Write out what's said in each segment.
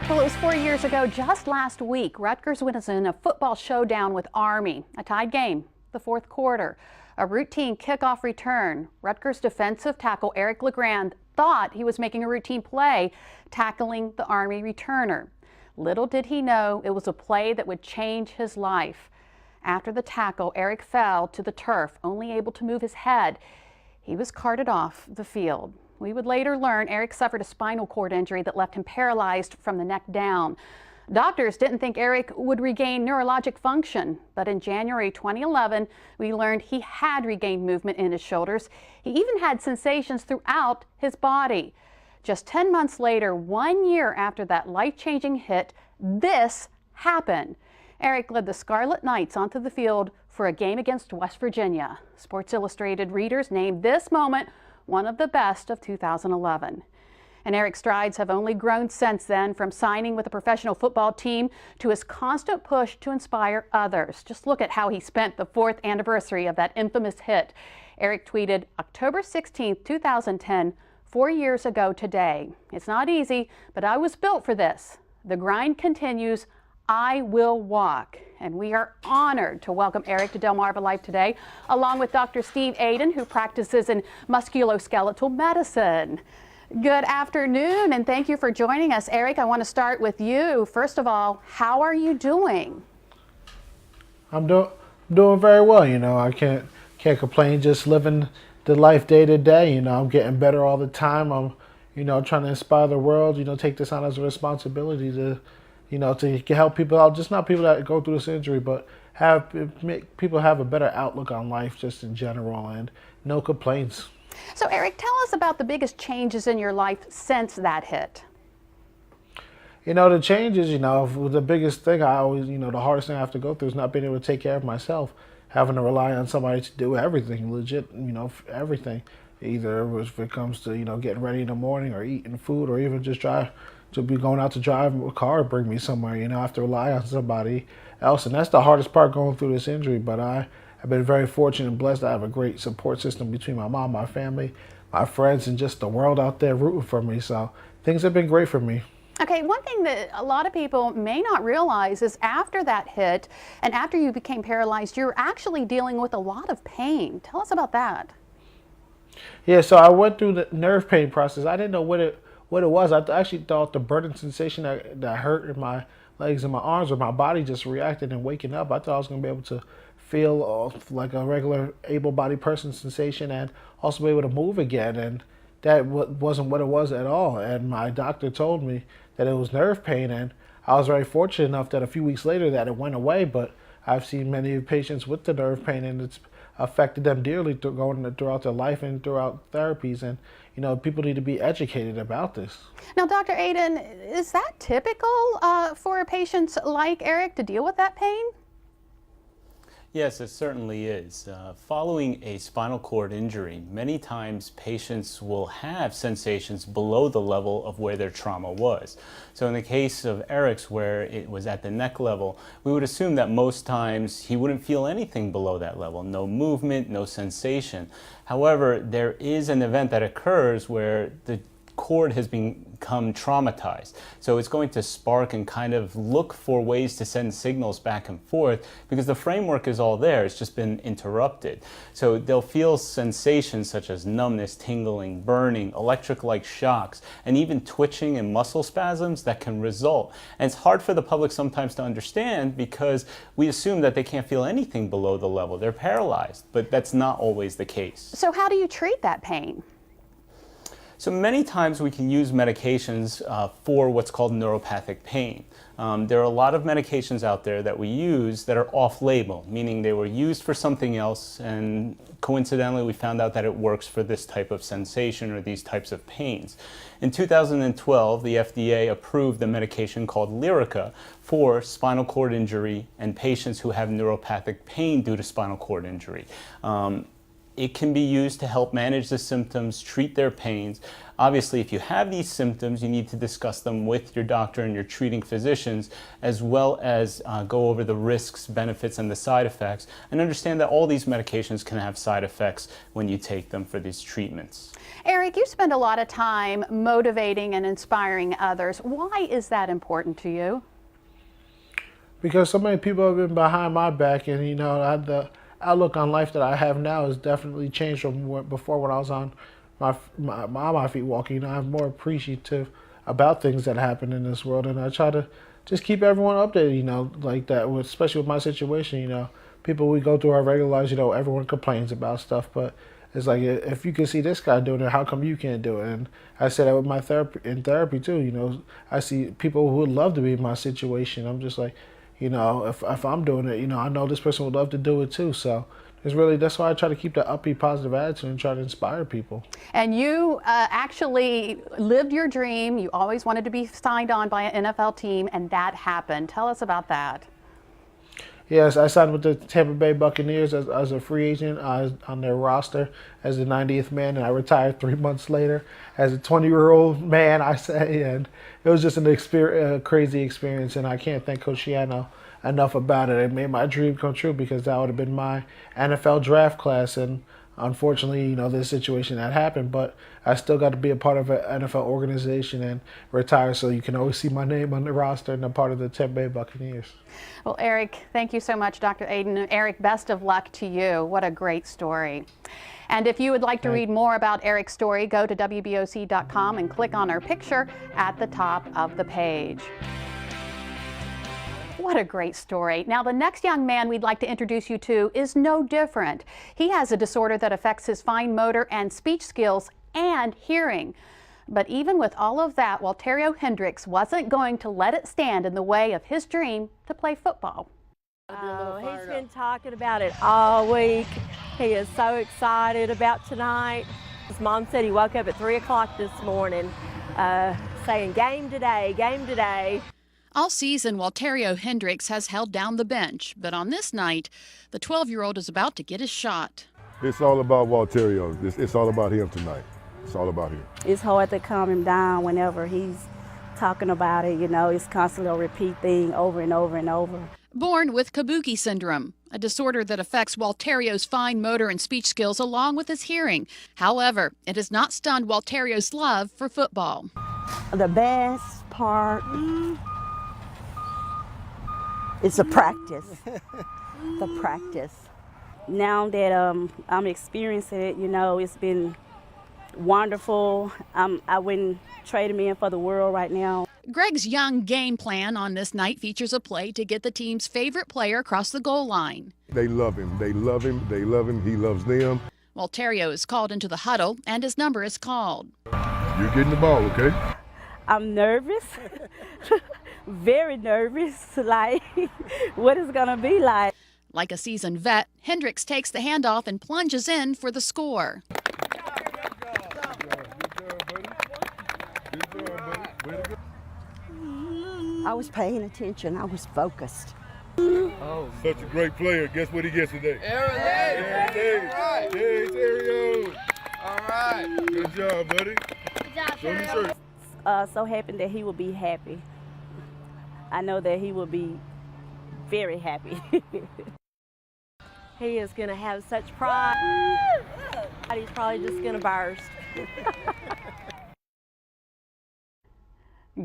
Well, it was 4 years ago, just last week, Rutgers was in a football showdown with Army, a tied game, the fourth quarter. A routine kickoff return. Rutgers defensive tackle Eric LeGrand thought he was making a routine play, tackling the Army returner. Little did he know it was a play that would change his life. After the tackle, Eric fell to the turf, only able to move his head. He was carted off the field. We would later learn Eric suffered a spinal cord injury that left him paralyzed from the neck down. Doctors didn't think Eric would regain neurologic function, but in January 2011, we learned he had regained movement in his shoulders. He even had sensations throughout his body. Just 10 months later, 1 year after that life-changing hit, this happened. Eric led the Scarlet Knights onto the field for a game against West Virginia. Sports Illustrated readers named this moment one of the best of 2011. And Eric's strides have only grown since then, from signing with a professional football team to his constant push to inspire others. Just look at how he spent the 4th anniversary of that infamous hit. Eric tweeted October 16th, 2010, 4 years ago today. It's not easy, but I was built for this. The grind continues. I will walk. And we are honored to welcome Eric to Delmarva Life today, along with Dr. Steve Aden, who practices in musculoskeletal medicine. Good afternoon, and thank you for joining us. Eric, I want to start with you. First of all, how are you doing? I'm doing very well. You know, I can't complain. Just living the life day to day. You know, I'm getting better all the time. I'm, trying to inspire the world. Take this on as a responsibility to, to help people out. Just not people that go through this injury, but make people have a better outlook on life just in general, and no complaints. So Eric, tell us about the biggest changes in your life since that hit. The changes, the biggest thing I always, the hardest thing I have to go through is not being able to take care of myself, having to rely on somebody to do everything, legit, everything. Either if it comes to, getting ready in the morning or eating food, or even just be going out to drive a car, bring me somewhere, I have to rely on somebody else. And that's the hardest part going through this injury. But I've been very fortunate and blessed. I have a great support system between my mom, my family, my friends, and just the world out there rooting for me. So things have been great for me. Okay, one thing that a lot of people may not realize is after that hit and after you became paralyzed, you're actually dealing with a lot of pain. Tell us about that. Yeah, so I went through the nerve pain process. I didn't know what it was. I actually thought the burning sensation that hurt in my legs and my arms, or my body just reacted and waking up. I thought I was going to be able to feel like a regular able-bodied person sensation, and also be able to move again. And that wasn't what it was at all. And my doctor told me that it was nerve pain, and I was very fortunate enough that a few weeks later that it went away. But I've seen many patients with the nerve pain, and it's affected them dearly throughout their life and throughout therapies. And people need to be educated about this. Now, Dr. Aden, is that typical for patients like Eric to deal with that pain? Yes, it certainly is. Following a spinal cord injury, many times patients will have sensations below the level of where their trauma was. So in the case of Eric's, where it was at the neck level, we would assume that most times he wouldn't feel anything below that level, no movement, no sensation. However, there is an event that occurs where the cord has become traumatized. So it's going to spark and kind of look for ways to send signals back and forth, because the framework is all there. It's just been interrupted. So they'll feel sensations such as numbness, tingling, burning, electric-like shocks, and even twitching and muscle spasms that can result. And it's hard for the public sometimes to understand, because we assume that they can't feel anything below the level. They're paralyzed, but that's not always the case. So how do you treat that pain? So many times we can use medications for what's called neuropathic pain. There are a lot of medications out there that we use that are off-label, meaning they were used for something else, and coincidentally we found out that it works for this type of sensation or these types of pains. In 2012, the FDA approved a medication called Lyrica for spinal cord injury and patients who have neuropathic pain due to spinal cord injury. it can be used to help manage the symptoms, treat their pains. Obviously, if you have these symptoms, you need to discuss them with your doctor and your treating physicians, as well as go over the risks, benefits, and the side effects, and understand that all these medications can have side effects when you take them for these treatments. Eric, you spend a lot of time motivating and inspiring others. Why is that important to you? Because so many people have been behind my back, and the outlook on life that I have now has definitely changed from before, when I was on my feet walking. I'm more appreciative about things that happen in this world, and I try to just keep everyone updated, like that, especially with my situation. People, we go through our regular lives, everyone complains about stuff, but it's like, if you can see this guy doing it, how come you can't do it? And I say that with my therapy too. I see people who would love to be in my situation. I'm just like, if I'm doing it, I know this person would love to do it too. So that's why I try to keep that upbeat, positive attitude and try to inspire people. And you actually lived your dream. You always wanted to be signed on by an NFL team, and that happened. Tell us about that. Yes, I signed with the Tampa Bay Buccaneers as a free agent. I was on their roster as the 90th man, and I retired 3 months later as a 20-year-old man, I say. And it was just a crazy experience, and I can't thank COACHWanda enough about it. It made my dream come true, because that would have been my NFL draft class. And unfortunately, this situation that happened, but I still got to be a part of an NFL organization and retire, so you can always see my name on the roster and a part of the Tampa Bay Buccaneers. Well, Eric, thank you so much, Dr. Aiden. Eric, best of luck to you. What a great story. And if you would like to read more about Eric's story, go to WBOC.com and click on our picture at the top of the page. What a great story. Now, the next young man we'd like to introduce you to is no different. He has a disorder that affects his fine motor and speech skills and hearing. But even with all of that, Walterio Hendricks wasn't going to let it stand in the way of his dream to play football. Oh, he's been talking about it all week. He is so excited about tonight. His mom said he woke up at 3 o'clock this morning saying, "Game today, game today." All season, Walterio Hendricks has held down the bench, but on this night, the 12-year-old is about to get his shot. It's all about Walterio. It's all about him tonight. It's all about him. It's hard to calm him down whenever he's talking about it. It's constantly a repeat thing over and over and over. Born with Kabuki syndrome, a disorder that affects Walterio's fine motor and speech skills along with his hearing. However, it has not stunned Walterio's love for football. The best part is the practice. The practice. Now that I'm experiencing it, it's been wonderful. I wouldn't trade him in for the world right now. Greg's young game plan on this night features a play to get the team's favorite player across the goal line. They love him. They love him. They love him. He loves them. Walterio is called into the huddle, and his number is called. You're getting the ball, okay? I'm nervous. Very nervous. Like, what is it going to be like? Like a seasoned vet, Hendricks takes the handoff and plunges in for the score. I was paying attention. I was focused. Oh, such a great player. Guess what he gets today? Aaron. Right. Hey, Terrio. All right. Good job, buddy. Good job, show me shirt. So happy that he will be happy. I know that he will be very happy. He is going to have such pride. He's probably just going to burst.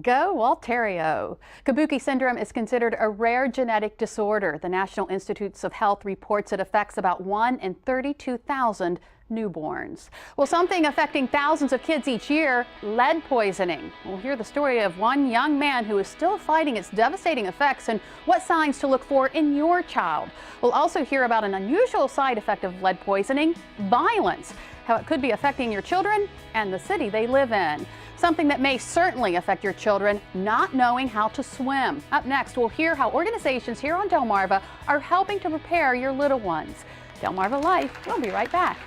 Go Walterio. Kabuki syndrome is considered a rare genetic disorder. The National Institutes of Health reports it affects about 1 in 32,000 newborns. Well, something affecting thousands of kids each year, lead poisoning. We'll hear the story of one young man who is still fighting its devastating effects and what signs to look for in your child. We'll also hear about an unusual side effect of lead poisoning, violence, how it could be affecting your children and the city they live in. Something that may certainly affect your children, not knowing how to swim. Up next, we'll hear how organizations here on Delmarva are helping to prepare your little ones. Delmarva Life, we'll be right back.